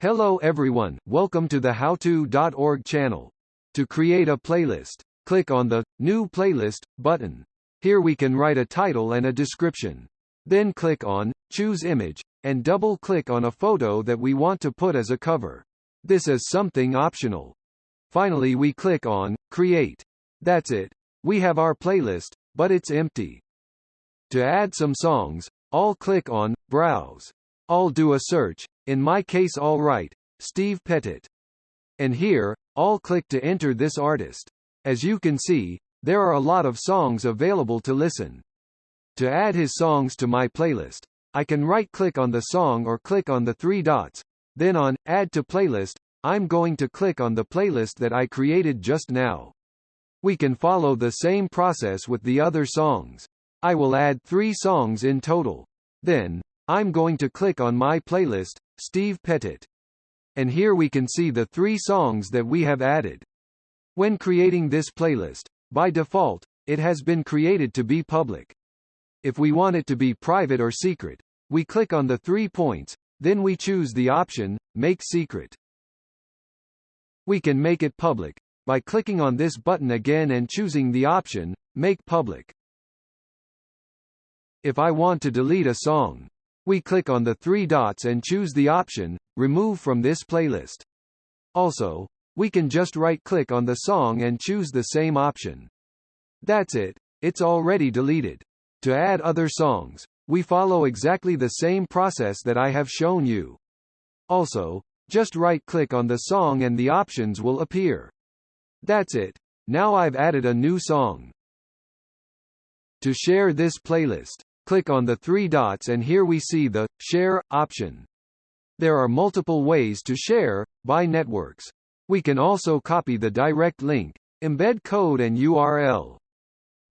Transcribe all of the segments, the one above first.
Hello everyone, welcome to the howto.org channel. To create a playlist, click on the New Playlist button. Here we can write a title and a description. Then click on Choose Image, and double-click on a photo that we want to put as a cover. This is something optional. Finally we click on Create. That's it. We have our playlist, but it's empty. To add some songs, I'll click on Browse. I'll do a search, in my case I'll write Steve Pettit. And here, I'll click to enter this artist. As you can see, there are a lot of songs available to listen. To add his songs to my playlist, I can right-click on the song or click on the three dots. Then on Add to Playlist, I'm going to click on the playlist that I created just now. We can follow the same process with the other songs. I will add 3 songs in total. Then, I'm going to click on my playlist, Steve Pettit. And here we can see the 3 songs that we have added. When creating this playlist, by default, it has been created to be public. If we want it to be private or secret, we click on the 3 points, then we choose the option, Make Secret. We can make it public by clicking on this button again and choosing the option, Make Public. If I want to delete a song, we click on the 3 dots and choose the option, Remove from this playlist. Also, we can just right-click on the song and choose the same option. That's it, it's already deleted. To add other songs, we follow exactly the same process that I have shown you. Also, just right-click on the song and the options will appear. That's it, now I've added a new song. To share this playlist, click on the 3 dots and here we see the Share option. There are multiple ways to share, by networks. We can also copy the direct link, embed code and URL.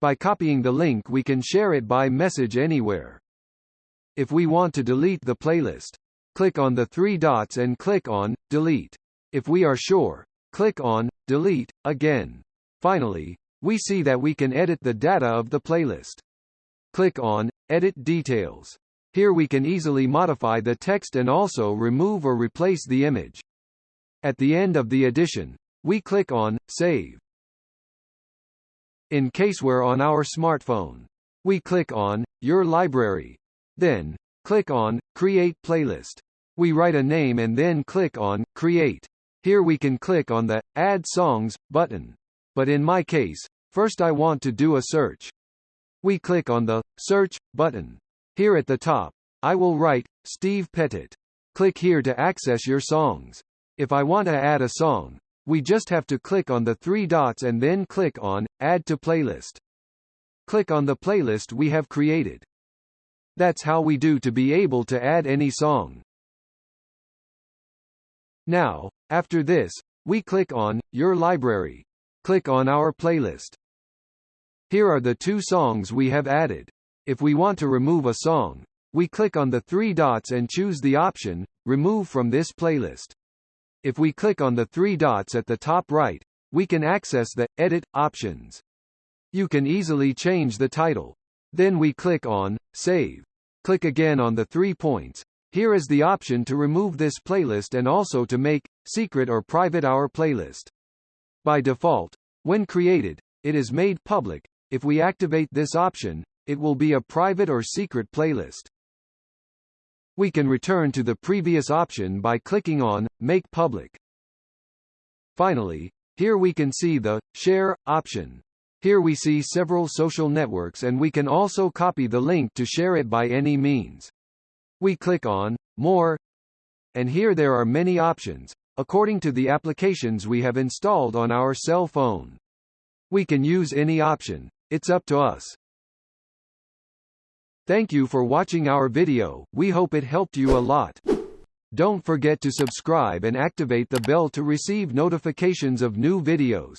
By copying the link we can share it by message anywhere. If we want to delete the playlist, click on the 3 dots and click on Delete. If we are sure, click on Delete again. Finally, we see that we can edit the data of the playlist. Click on Edit Details. Here we can easily modify the text and also remove or replace the image. At the end of the edition, we click on Save. In case we're on our smartphone, we click on Your Library. Then, click on Create Playlist. We write a name and then click on Create. Here we can click on the Add Songs button. But in my case, first I want to do a search. We click on the Search button. Here at the top, I will write Steve Pettit. Click here to access your songs. If I want to add a song, we just have to click on the 3 dots and then click on Add to Playlist. Click on the playlist we have created. That's how we do to be able to add any song. Now, after this, we click on Your Library. Click on our playlist. Here are the 2 songs we have added. If we want to remove a song, we click on the 3 dots and choose the option, Remove from this playlist. If we click on the 3 dots at the top right, we can access the Edit options. You can easily change the title. Then we click on Save. Click again on the 3 points. Here is the option to remove this playlist and also to make secret or private our playlist. By default, when created, it is made public. If we activate this option, it will be a private or secret playlist. We can return to the previous option by clicking on Make Public. Finally, here we can see the Share option. Here we see several social networks and we can also copy the link to share it by any means. We click on More, and here there are many options, according to the applications we have installed on our cell phone. We can use any option, it's up to us. Thank you for watching our video, we hope it helped you a lot. Don't forget to subscribe and activate the bell to receive notifications of new videos.